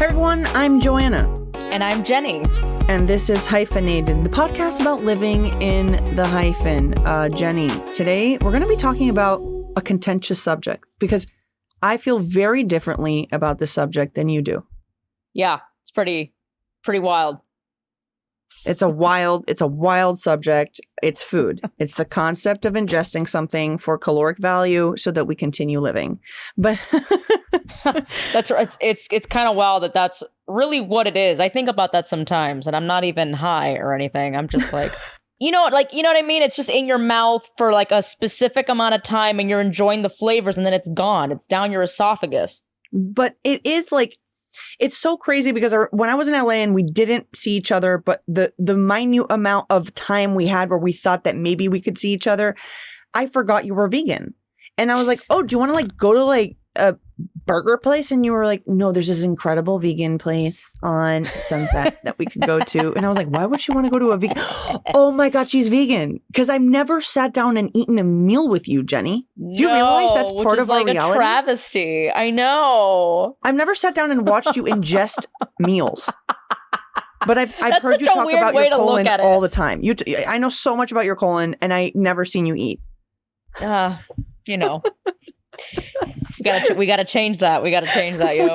everyone, I'm Joanna. And I'm Jenny. And this is Hyphenated, the podcast about living in the hyphen. Jenny, today we're going to be talking about a contentious subject because I feel very differently about this subject than you do. Yeah, it's pretty wild. It's a wild subject. It's food. It's the concept of ingesting something for caloric value so that we continue living. But that's right. It's kind of wild that's really what it is. I think about that sometimes, and I'm not even high or anything. I'm just like, you know what I mean? It's just in your mouth for like a specific amount of time, and you're enjoying the flavors, and then it's gone. It's down your esophagus. But it is like, it's so crazy because when I was in LA and we didn't see each other, but the minute amount of time we had where we thought that maybe we could see each other, I forgot you were vegan. And I was like, oh, do you want to like go to like a burger place? And you were like, no, there's this incredible vegan place on Sunset that we could go to. And I was like, why would she want to go to a vegan? Oh my God, she's vegan. Because I've never sat down and eaten a meal with you, Jenny. Do you realize that's part of our reality? A travesty. I know. I've never sat down and watched you ingest meals. But I've heard you talk about your colon all the time. I know so much about your colon, and I never seen you eat. We gotta change that. We gotta change that, yo.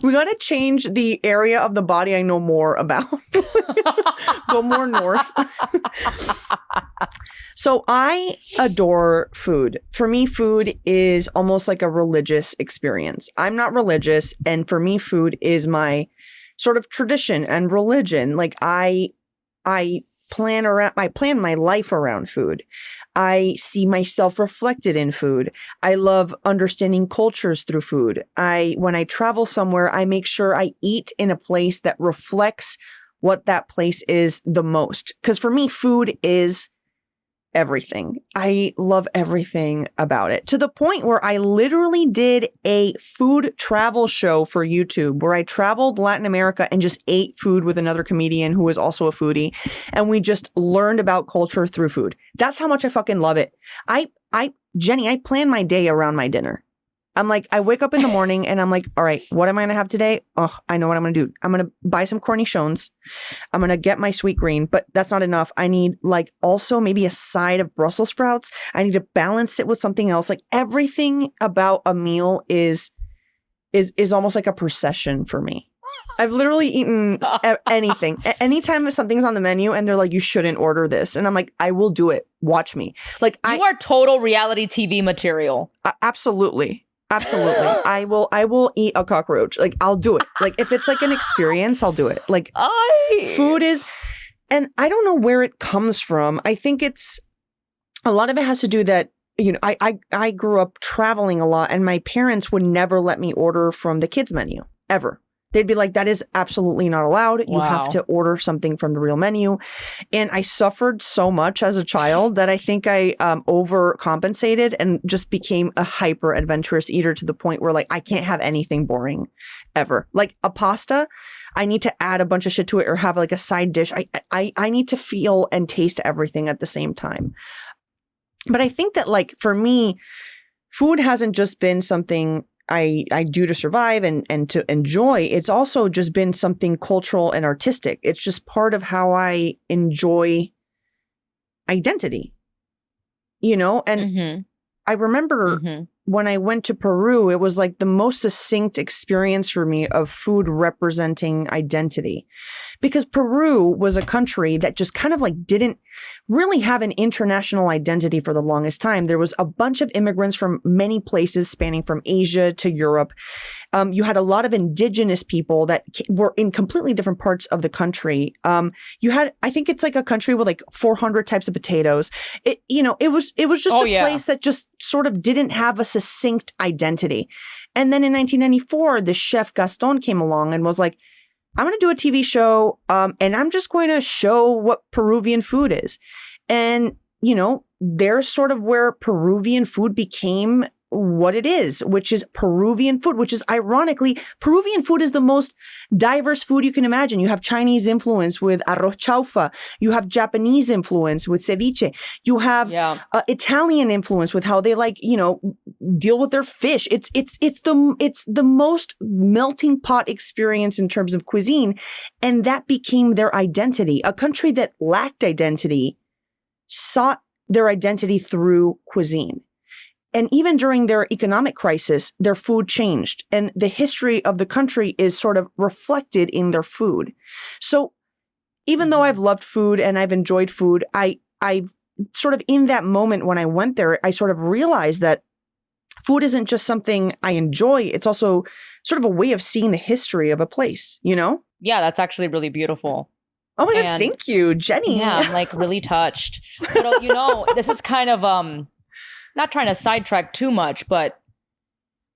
We gotta change the area of the body I know more about. Go more north. So I adore food. For me, food is almost like a religious experience. I'm not religious, and for me, food is my sort of tradition and religion. Like I plan my life around food. I see myself reflected in food. I love understanding cultures through food. When I travel somewhere, I make sure I eat in a place that reflects what that place is the most. Because for me, food is everything. I love everything about it, to the point where I literally did a food travel show for YouTube where I traveled Latin America and just ate food with another comedian who was also a foodie. And we just learned about culture through food. That's how much I fucking love it. Jenny, I plan my day around my dinner. I'm like, I wake up in the morning and I'm like, all right, what am I going to have today? Oh, I know what I'm going to do. I'm going to buy some cornichons. I'm going to get my sweet green, but that's not enough. I need like also maybe a side of Brussels sprouts. I need to balance it with something else. Like everything about a meal is almost like a procession for me. I've literally eaten anything. Anytime something's on the menu and they're like, you shouldn't order this. And I'm like, I will do it. Watch me. Like you are total reality TV material. Absolutely. I will eat a cockroach. Like I'll do it. Like if it's like an experience, I'll do it. Like food is, and I don't know where it comes from. I think a lot of it has to do that, you know, I grew up traveling a lot and my parents would never let me order from the kids menu ever. They'd be like, that is absolutely not allowed. You have to order something from the real menu. And I suffered so much as a child that I think I overcompensated and just became a hyper adventurous eater to the point where like I can't have anything boring ever. Like a pasta, I need to add a bunch of shit to it or have like a side dish. I need to feel and taste everything at the same time. But I think that like for me, food hasn't just been something I do to survive and to enjoy. It's also just been something cultural and artistic. It's just part of how I enjoy identity, you know? And I remember when I went to Peru, it was like the most succinct experience for me of food representing identity. Because Peru was a country that just kind of like didn't really have an international identity for the longest time. There was a bunch of immigrants from many places spanning from Asia to Europe. You had a lot of indigenous people that were in completely different parts of the country. You had, I think it's like a country with like 400 types of potatoes. It was just place that just sort of didn't have a succinct identity. And then in 1994, the chef Gaston came along and was like, I'm going to do a TV show, and I'm just going to show what Peruvian food is. And, you know, there's sort of where Peruvian food became what it is, which is Peruvian food, which is ironically, Peruvian food is the most diverse food you can imagine. You have Chinese influence with arroz chaufa. You have Japanese influence with ceviche. You have Italian influence with how they like, you know, deal with their fish. It's the most melting pot experience in terms of cuisine. And that became their identity. A country that lacked identity sought their identity through cuisine. And even during their economic crisis, their food changed. And the history of the country is sort of reflected in their food. So even though I've loved food and I've enjoyed food, I've sort of in that moment when I went there, I sort of realized that food isn't just something I enjoy. It's also sort of a way of seeing the history of a place, you know? Yeah, that's actually really beautiful. Oh my God, thank you, Jenny. Yeah, I'm like really touched. But you know, this is kind of not trying to sidetrack too much, but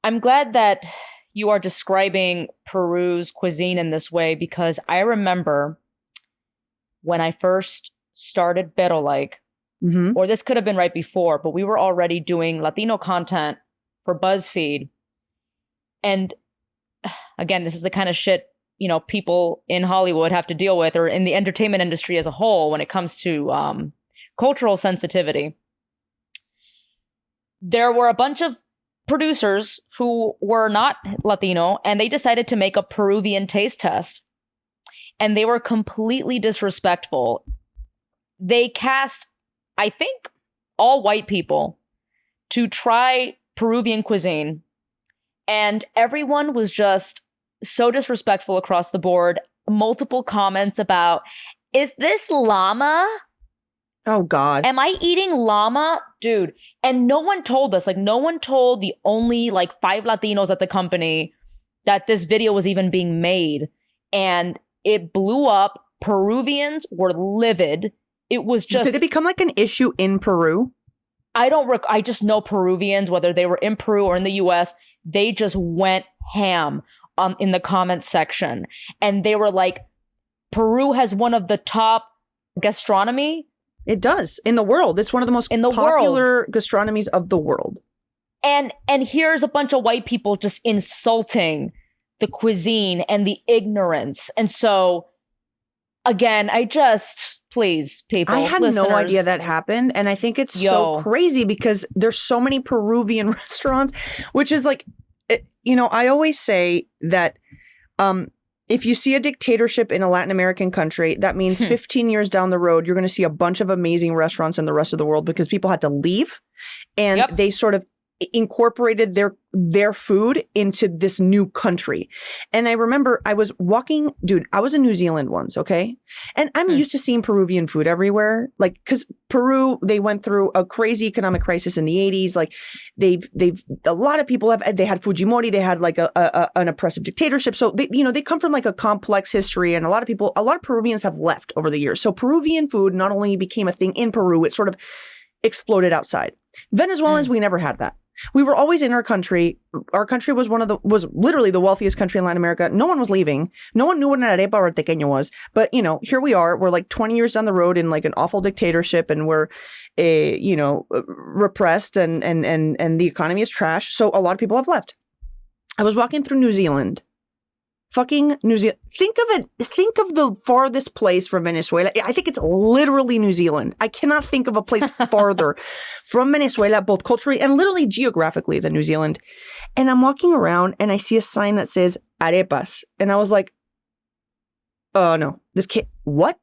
I'm glad that you are describing Peru's cuisine in this way, because I remember when I first started Pero Like, or this could have been right before, but we were already doing Latino content for BuzzFeed. And again, this is the kind of shit, you know, people in Hollywood have to deal with, or in the entertainment industry as a whole, when it comes to cultural sensitivity. There were a bunch of producers who were not Latino, and they decided to make a Peruvian taste test. And they were completely disrespectful. They cast, I think, all white people to try Peruvian cuisine. And everyone was just so disrespectful across the board. Multiple comments about, is this llama? Oh, God. Am I eating llama? Dude. And no one told us, like, no one told the only, like, 5 Latinos at the company that this video was even being made. And it blew up. Peruvians were livid. It was just... Did it become, like, an issue in Peru? I just know Peruvians, whether they were in Peru or in the US, they just went ham in the comments section. And they were like, Peru has one of the top gastronomy. It does. In the world. It's one of the most popular gastronomies of the world. And here's a bunch of white people just insulting the cuisine and the ignorance. And so, again, please, people, I had listeners, no idea that happened. And I think it's so crazy because there's so many Peruvian restaurants, which is like, you know, I always say that if you see a dictatorship in a Latin American country, that means 15 years down the road, you're going to see a bunch of amazing restaurants in the rest of the world because people had to leave and they sort of incorporated their food into this new country. And I remember I was walking, dude, I was in New Zealand once, okay? And I'm used to seeing Peruvian food everywhere. Like, because Peru, they went through a crazy economic crisis in the 80s. Like, a lot of people they had Fujimori, they had like an oppressive dictatorship. So they come from like a complex history, and a lot of Peruvians have left over the years. So Peruvian food not only became a thing in Peru, it sort of exploded outside. Venezuelans, we never had that. We were always in our country. Our country was was literally the wealthiest country in Latin America. No one was leaving. No one knew what an arepa or tequeño was. But, you know, here we are. We're like 20 years down the road in like an awful dictatorship, and we're, repressed and the economy is trash. So a lot of people have left. I was walking through New Zealand. Fucking New Zealand. Think of the farthest place from Venezuela. I think it's literally New Zealand. I cannot think of a place farther from Venezuela, both culturally and literally geographically, than New Zealand. And I'm walking around and I see a sign that says arepas. And I was like, oh no, this kid, what?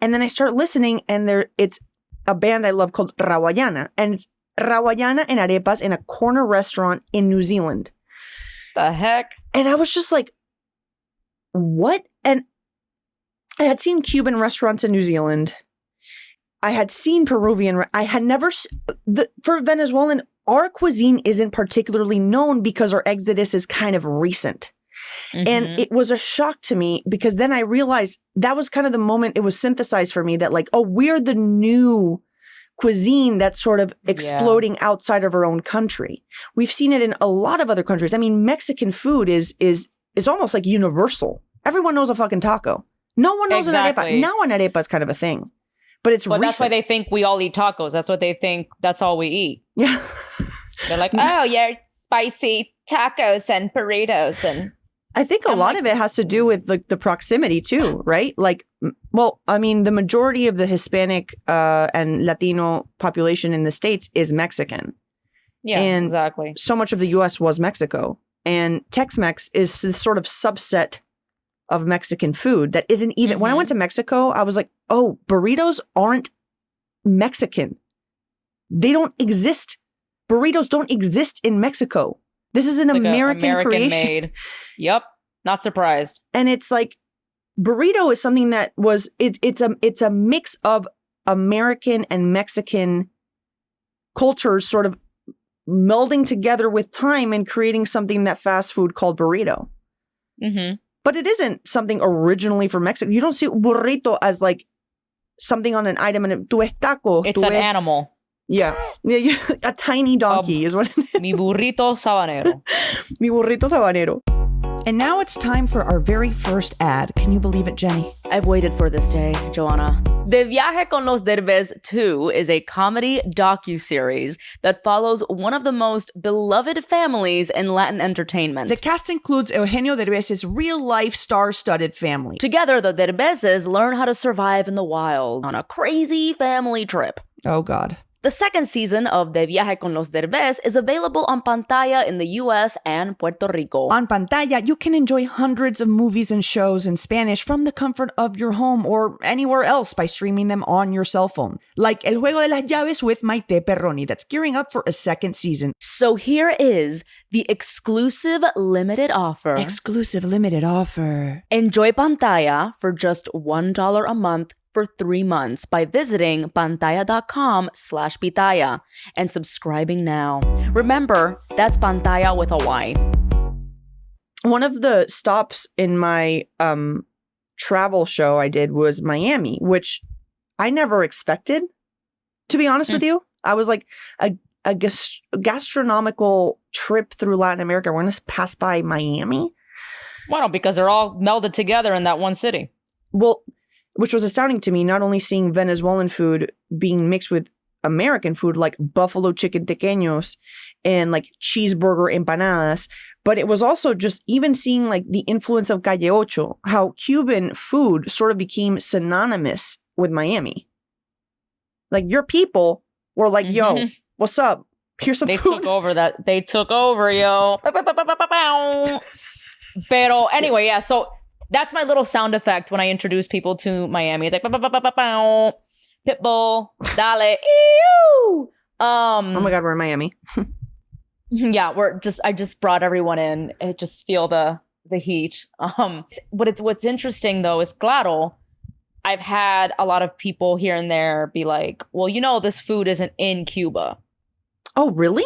And then I start listening, and it's a band I love called Rawayana. And it's Rawayana and arepas in a corner restaurant in New Zealand. The heck? And I was just like, what? And I had seen Cuban restaurants in New Zealand. I had seen Peruvian. I had never, for Venezuelan, our cuisine isn't particularly known because our exodus is kind of recent. And it was a shock to me because then I realized that was kind of the moment it was synthesized for me that like, oh, we're the new cuisine that's sort of exploding outside of our own country. We've seen it in a lot of other countries. I mean, Mexican food is almost like universal. Everyone knows a fucking taco. No one knows an arepa. Now an arepa is kind of a thing. But it's recent. That's why they think we all eat tacos. That's what they think. That's all we eat. Yeah. They're like, oh, yeah, spicy tacos and burritos. And I think a lot of it has to do with like the proximity too, right? Like, well, I mean, the majority of the Hispanic and Latino population in the States is Mexican. Yeah, and exactly. so much of the U.S. was Mexico. And Tex-Mex is this sort of subset of Mexican food that isn't even... When I went to Mexico, I was like, oh, burritos aren't Mexican. They don't exist. Burritos don't exist in Mexico. This is an American creation. Made. Yep. Not surprised. And it's like, burrito is something that was... It's a mix of American and Mexican cultures sort of melding together with time and creating something that fast food called burrito. But it isn't something originally from Mexico. You don't see burrito as like something on an item and tu es taco. It's an animal. Yeah. A tiny donkey is what it is. Mi burrito sabanero. Mi burrito sabanero. And now it's time for our very first ad. Can you believe it, Jenny? I've waited for this day, Joanna. De Viaje con los Derbez 2 is a comedy docuseries that follows one of the most beloved families in Latin entertainment. The cast includes Eugenio Derbez's real-life star-studded family. Together, the Derbezes learn how to survive in the wild on a crazy family trip. Oh, God. The second season of De Viaje con los Derbez is available on Pantaya in the US and Puerto Rico. On Pantaya, you can enjoy hundreds of movies and shows in Spanish from the comfort of your home or anywhere else by streaming them on your cell phone. Like El Juego de las Llaves with Maite Perroni, that's gearing up for a second season. So here is the exclusive limited offer. Exclusive limited offer. Enjoy Pantaya for just $1 a month for 3 months by visiting pantaya.com/pitaya and subscribing now. Remember, that's Pantaya with a Y. One of the stops in my travel show I did was Miami, which I never expected, to be honest with you. I was like, a gastronomical trip through Latin America. We're going to pass by Miami. Well, because they're all melded together in that one city. Well, which was astounding to me, not only seeing Venezuelan food being mixed with American food like buffalo chicken tequeños and like cheeseburger empanadas, but it was also just even seeing like the influence of Calle Ocho, how Cuban food sort of became synonymous with Miami. Like your people were like, yo, what's up? Here's some food. They took over, yo. Pero anyway, yeah, so that's my little sound effect when I introduce people to Miami. It's like, Pitbull, dale, ew. Oh my God, we're in Miami. Yeah, I just brought everyone in. I just feel the heat. What's interesting though is, claro, I've had a lot of people here and there be like, well, this food isn't in Cuba. Oh, really?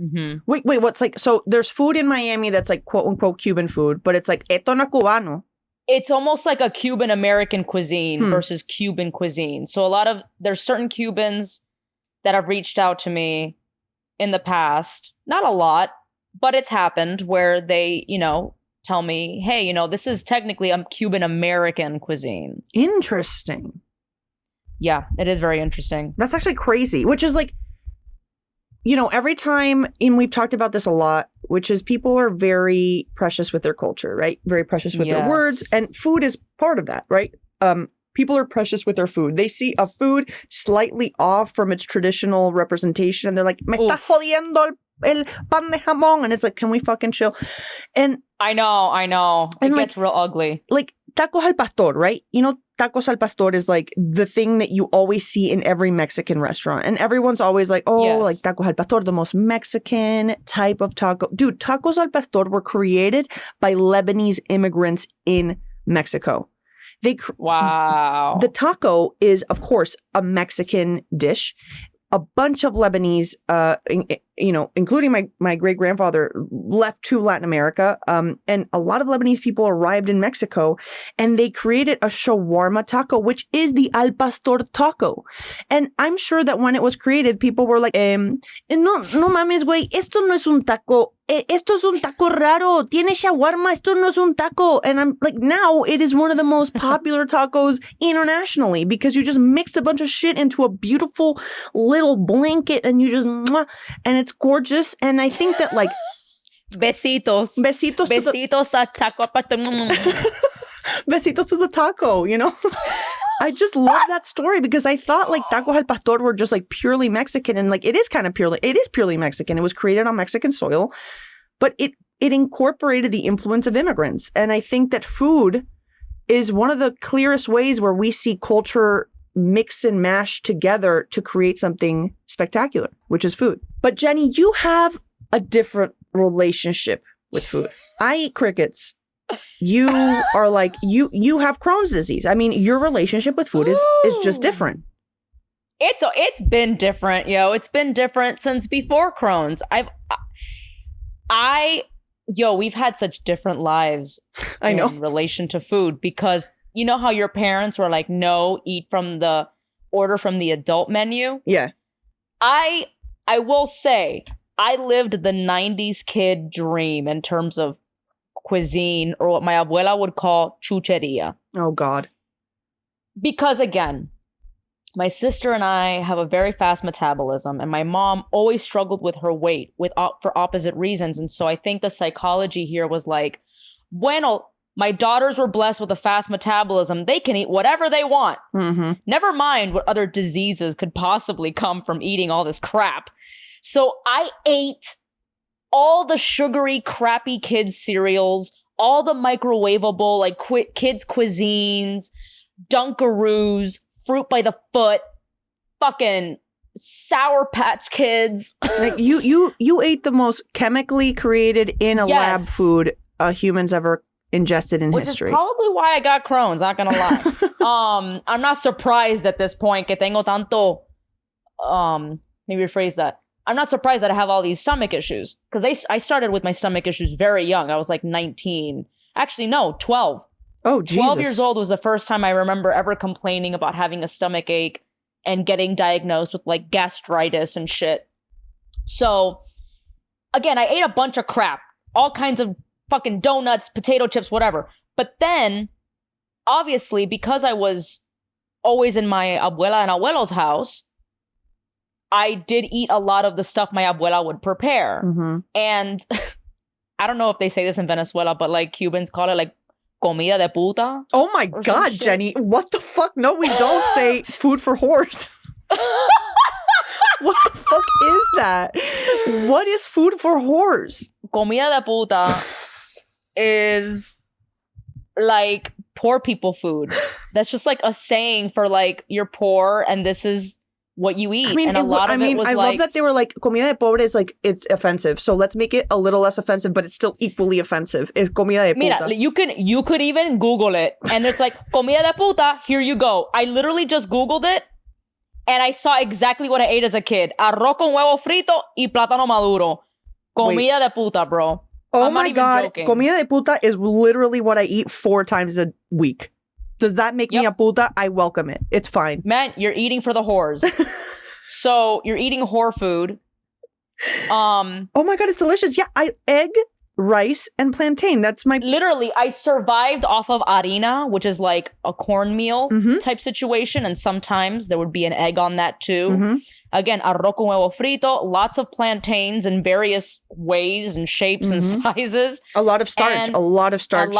Mm-hmm. Wait, what's like, so there's food in Miami that's like quote unquote Cuban food, but it's like esto no cubano. It's almost like a Cuban American cuisine versus Cuban cuisine. So there's certain Cubans that have reached out to me in the past, not a lot, but it's happened where they, tell me, hey, this is technically a Cuban American cuisine. Interesting. Yeah, it is very interesting. That's actually crazy, which is like, every time, and we've talked about this a lot, which is people are very precious with their culture, right? Very precious with their words. And food is part of that, right? People are precious with their food. They see a food slightly off from its traditional representation and they're like, me está jodiendo el pan de jamón. And it's like, can we fucking chill? And I know. It gets real ugly. Like tacos al pastor, right? Tacos al pastor is like the thing that you always see in every Mexican restaurant. And everyone's always like, like tacos al pastor, the most Mexican type of taco. Dude, tacos al pastor were created by Lebanese immigrants in Mexico. Wow. The taco is, of course, a Mexican dish. A bunch of Lebanese, including my great-grandfather, left to Latin America. And a lot of Lebanese people arrived in Mexico and they created a shawarma taco, which is the al pastor taco. And I'm sure that when it was created, people were like, no mames, güey, esto no es un taco. Esto es un taco raro. Tiene shawarma. Esto no es un taco. And I'm like, now it is one of the most popular tacos internationally because you just mixed a bunch of shit into a beautiful little blanket and you just, and it's gorgeous. And I think that like, Besitos a taco. Besitos to the taco, I just love that story because I thought like tacos al pastor were just like purely Mexican, and like it is purely Mexican. It was created on Mexican soil, but it incorporated the influence of immigrants. And I think that food is one of the clearest ways where we see culture mix and mash together to create something spectacular, which is food. But Jenny, you have a different relationship with food. I eat crickets. You are like, you have Crohn's disease. I mean, your relationship with food is just different. It's been different, yo. It's been different since before Crohn's. We've had such different lives in relation to food, because you know how your parents were like, no, eat from the adult menu? Yeah. I will say, I lived the 90s kid dream in terms of cuisine, or what my abuela would call chucheria. Oh, God. Because again, my sister and I have a very fast metabolism, and my mom always struggled with her weight for opposite reasons. And so I think the psychology here was like, bueno, my daughters were blessed with a fast metabolism. They can eat whatever they want. Mm-hmm. Never mind what other diseases could possibly come from eating all this crap. So I ate all the sugary, crappy kids cereals, all the microwavable, like kids cuisines, Dunkaroos, fruit by the foot, fucking Sour Patch Kids. Like you ate the most chemically created in a lab food humans ever ingested in history. Which is probably why I got Crohn's, not gonna lie. I'm not surprised at this point que tengo tanto, let me rephrase that. I'm not surprised that I have all these stomach issues, because I started with my stomach issues very young. I was like 19. Actually, no, 12. Oh, Jesus. 12 years old was the first time I remember ever complaining about having a stomach ache and getting diagnosed with like gastritis and shit. So, again, I ate a bunch of crap. All kinds of fucking donuts, potato chips, whatever. But then, obviously, because I was always in my abuela and abuelo's house, I did eat a lot of the stuff my abuela would prepare. Mm-hmm. And I don't know if they say this in Venezuela, but like Cubans call it like comida de puta. Oh my God, Jenny. What the fuck? No, we don't say food for whores. What the fuck is that? What is food for whores? Comida de puta is like poor people food. That's just like a saying for like, you're poor and this is what you eat. I mean, and a lot of it was I like, love that they were like, comida de pobre is like, it's offensive. So let's make it a little less offensive, but it's still equally offensive. It's comida de puta. Mira, you could even Google it, and it's like, comida de puta, here you go. I literally just Googled it, and I saw exactly what I ate as a kid. Arroz con huevo frito y plátano maduro. Comida de puta, bro. Oh my God. Joking. Comida de puta is literally what I eat 4 times a week. Does that make me a puta? I welcome it. It's fine. Man, you're eating for the whores. So you're eating whore food. Oh my God, it's delicious. Yeah, egg, rice, and plantain. That's my... Literally, I survived off of harina, which is like a cornmeal type situation. And sometimes there would be an egg on that too. Mm-hmm. Again, arroz con huevo frito, lots of plantains in various ways and shapes and sizes. A lot of starch. A lot of starch.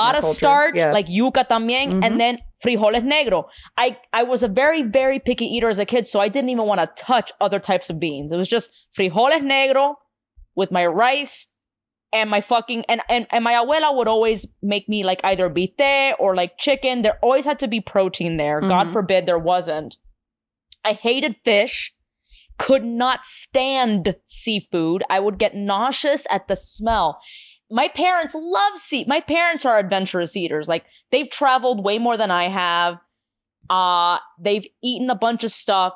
Like yuca también. And then frijoles negro. I was a very, very picky eater as a kid, so I didn't even want to touch other types of beans. It was just frijoles negro with my rice and my fucking... And my abuela would always make me like either bistec or like chicken. There always had to be protein there. God forbid there wasn't. I hated fish. Could not stand seafood. I would get nauseous at the smell. My parents love my parents are adventurous eaters. Like, they've traveled way more than I have. They've eaten a bunch of stuff.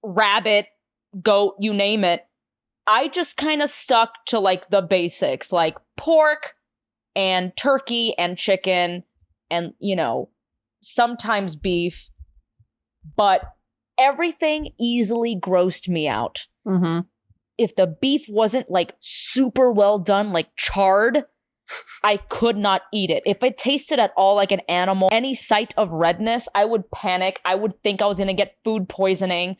Rabbit, goat, you name it. I just kind of stuck to like the basics, like pork and turkey and chicken and, you know, sometimes beef. But everything easily grossed me out. If the beef wasn't like super well done, like charred, I could not eat it. If it tasted at all like an animal, any sight of redness, I would panic. I would think I was going to get food poisoning.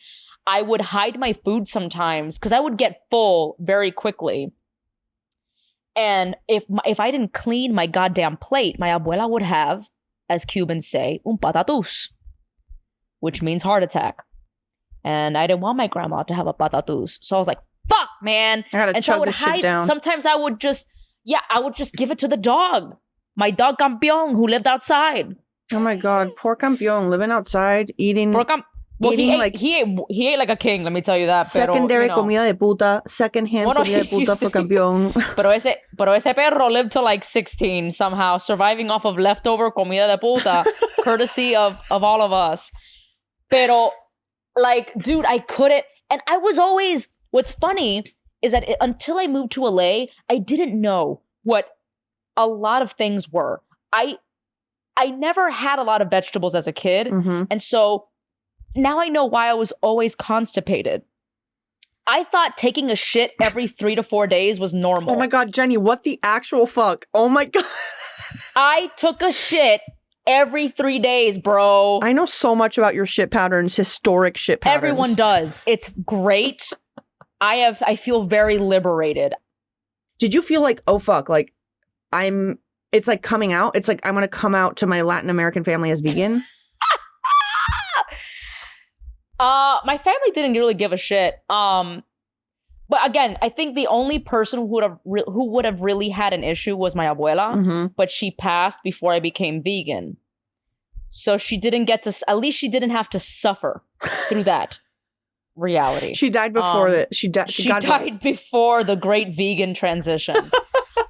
I would hide my food sometimes because I would get full very quickly. And if I didn't clean my goddamn plate, my abuela would have, as Cubans say, un patatus. which means heart attack. And I didn't want my grandma to have a patatus. So I was like, fuck, man. I gotta chug this shit down. Sometimes I would just give it to the dog. My dog Campeon, who lived outside. Oh my God, poor Campeon, living outside, eating. He ate like a king, let me tell you that. Secondary comida de puta, secondhand comida de puta for Campeón. Pero ese perro lived till like 16 somehow, surviving off of leftover comida de puta, courtesy of all of us. Pero, like, dude, I couldn't. And I was always, what's funny is that until I moved to LA, I didn't know what a lot of things were. I never had a lot of vegetables as a kid. Mm-hmm. And so now I know why I was always constipated. I thought taking a shit every 3 to 4 days was normal. Oh my God, Jenny, what the actual fuck? Oh my God. I took a shit every 3 days, bro. I know so much about your shit patterns, historic shit patterns. Everyone does. It's great. I feel very liberated. Did you feel like, oh fuck, like it's like coming out? It's like I'm going to come out to my Latin American family as vegan? My family didn't really give a shit. But again, I think the only person who would have really had an issue was my abuela, mm-hmm. but she passed before I became vegan. So she didn't get to, at least she didn't have to suffer through that reality. She died before that. She died before the great vegan transition.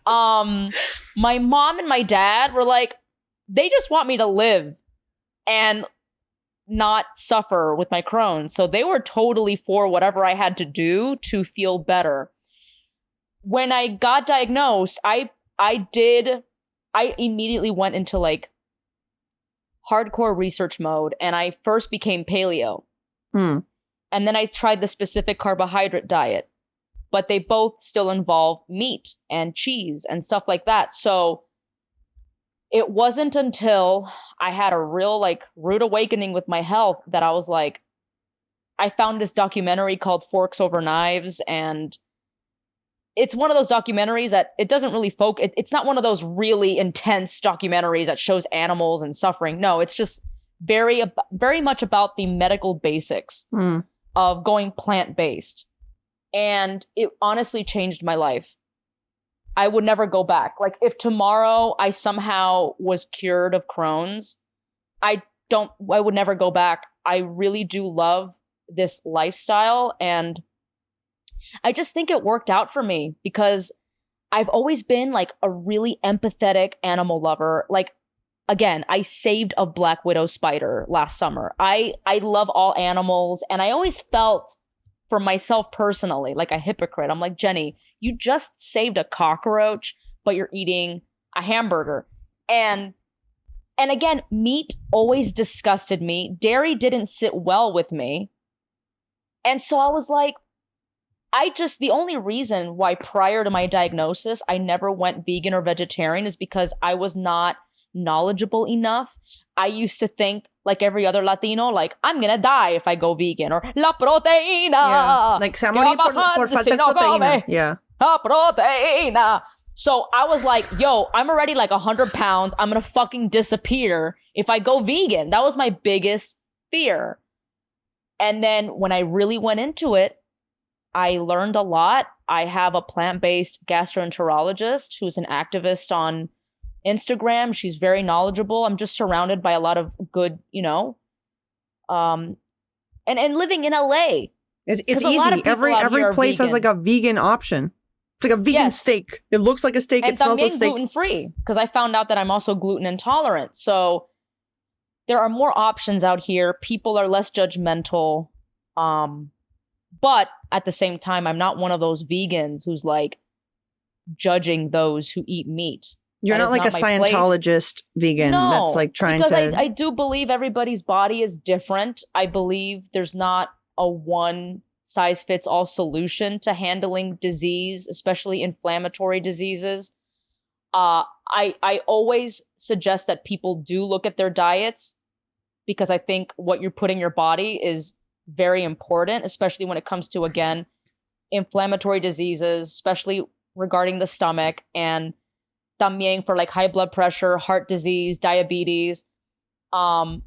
My mom and my dad were like, they just want me to live and not suffer with my Crohn's. So they were totally for whatever I had to do to feel better. When I got diagnosed, I immediately went into like hardcore research mode, and I first became paleo. And then I tried the specific carbohydrate diet, but they both still involve meat and cheese and stuff like that. So it wasn't until I had a real like rude awakening with my health that I was like, I found this documentary called Forks Over Knives, and it's one of those documentaries that it doesn't really focus. It's not one of those really intense documentaries that shows animals and suffering. No, it's just very much about the medical basics of going plant-based. And it honestly changed my life. I would never go back. Like, if tomorrow I somehow was cured of Crohn's, I would never go back. I really do love this lifestyle, and I just think it worked out for me because I've always been like a really empathetic animal lover. Like, again, I saved a black widow spider last summer. I love all animals, and I always felt for myself personally like a hypocrite. I'm like, Jenny, you just saved a cockroach, but you're eating a hamburger. And again, meat always disgusted me. Dairy didn't sit well with me. And so I was like, the only reason why prior to my diagnosis, I never went vegan or vegetarian is because I was not knowledgeable enough. I used to think, like every other Latino, like, I'm gonna die if I go vegan, or la proteína. Yeah. Like, se morir por falta de proteína. Yeah. La proteína. So I was like, yo, I'm already like 100 pounds. I'm gonna fucking disappear if I go vegan. That was my biggest fear. And then when I really went into it, I learned a lot. I have a plant-based gastroenterologist who's an activist on Instagram. She's very knowledgeable. I'm just surrounded by a lot of good, and living in LA. It's easy. Every place has like a vegan option. It's like a vegan steak. It looks like a steak. It smells like steak. And gluten-free, because I found out that I'm also gluten intolerant. So there are more options out here. People are less judgmental. But at the same time, I'm not one of those vegans who's like judging those who eat meat. You're not like a Scientologist vegan that's like trying to... Because I do believe everybody's body is different. I believe there's not a one-size-fits-all solution to handling disease, especially inflammatory diseases. I always suggest that people do look at their diets, because I think what you put in your body is very important, especially when it comes to, again, inflammatory diseases, especially regarding the stomach, and también for like high blood pressure, heart disease, diabetes. I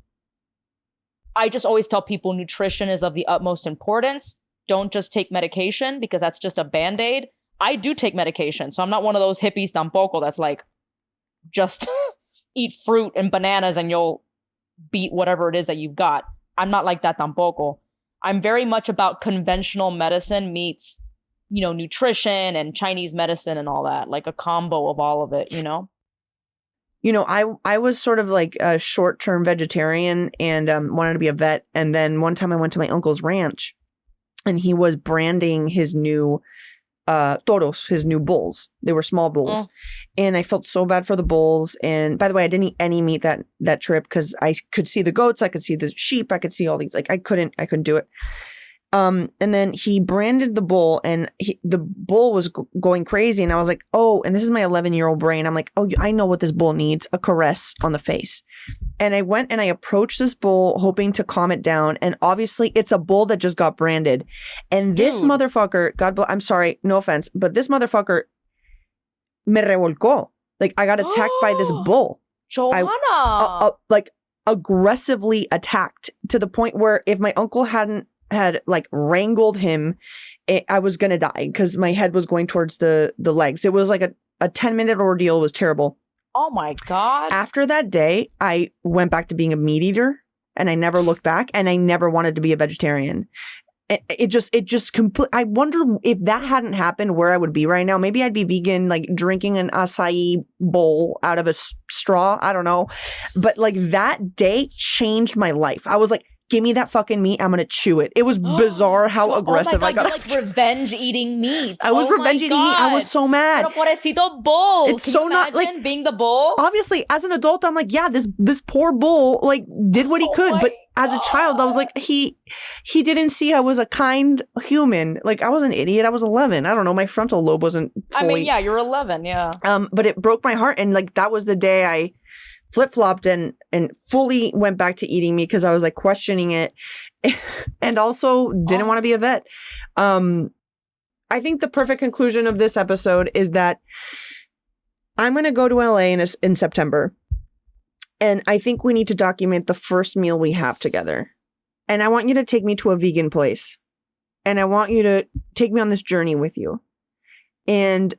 I just always tell people nutrition is of the utmost importance. Don't just take medication because that's just a Band-Aid. I do take medication, so I'm not one of those hippies tampoco that's like, just eat fruit and bananas and you'll beat whatever it is that you've got. I'm not like that tampoco. I'm very much about conventional medicine meets, nutrition and Chinese medicine and all that, like a combo of all of it, I was sort of like a short-term vegetarian and wanted to be a vet. And then one time I went to my uncle's ranch and he was branding his new toros, his new bulls. They were small bulls. And I felt so bad for the bulls. And by the way, I didn't eat any meat that trip because I could see the goats, I could see the sheep, I could see all these. Like I couldn't do it. And then he branded the bull and the bull was going crazy. And I was like, oh, and this is my 11-year-old brain. I'm like, oh, I know what this bull needs, a caress on the face. And I went and I approached this bull hoping to calm it down. And obviously it's a bull that just got branded. And this motherfucker, God bless, I'm sorry, no offense, but this motherfucker me revolcó. Like I got attacked by this bull. Joanna! Like aggressively attacked to the point where if my uncle had like wrangled him, I was gonna die because my head was going towards the legs. It was like a 10-minute ordeal. It was terrible. Oh my God. After that day, I went back to being a meat eater and I never looked back and I never wanted to be a vegetarian. It just complete. I wonder if that hadn't happened where I would be right now. Maybe I'd be vegan, like drinking an acai bowl out of a straw. I don't know. But like that day changed my life. I was like, give me that fucking meat. I'm going to chew it. It was bizarre how aggressive I got. You're like revenge eating meat. I was revenge eating meat. I was so mad. Pero pobrecito bull. It's so not like being the bull. Obviously, as an adult, I'm like, yeah, this poor bull like did what he could. But as a child, I was like, he didn't see I was a kind human. Like I was an idiot. I was 11. I don't know. My frontal lobe wasn't fully. I mean, yeah, you're 11. Yeah. But it broke my heart. And like, that was the day I flip-flopped and fully went back to eating meat because I was like questioning it and also didn't want to be a vet. I think the perfect conclusion of this episode is that I'm going to go to LA in September. And I think we need to document the first meal we have together. And I want you to take me to a vegan place. And I want you to take me on this journey with you. And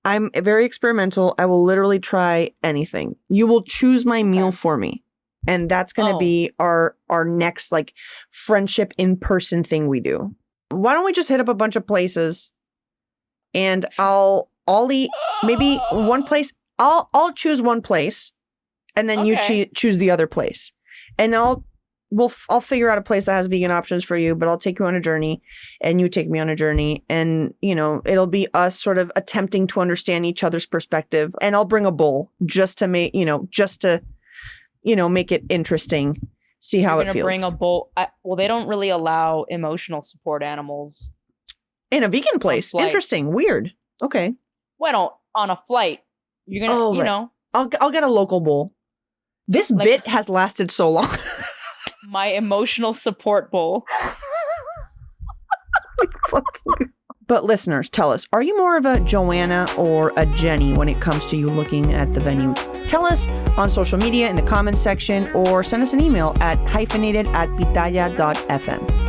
I'm very experimental. I will literally try anything. You will choose my meal for me. And that's going to be our next like friendship in-person thing we do. Why don't we just hit up a bunch of places and I'll eat maybe one place. I'll choose one place and then you choose the other place. And I'll figure out a place that has vegan options for you, but I'll take you on a journey and you take me on a journey. And, it'll be us sort of attempting to understand each other's perspective. And I'll bring a bowl just to make, make it interesting. See how it feels. Bring a bowl. Well, they don't really allow emotional support animals. In a vegan place. Interesting. Weird. Okay. Well, on a flight, you're going to, I'll get a local bowl. This bit has lasted so long. My emotional support bowl. But listeners, tell us, are you more of a Joanna or a Jenny when it comes to you looking at the venue? Tell us on social media in the comments section or send us an email at hyphenated@pitaya.fm.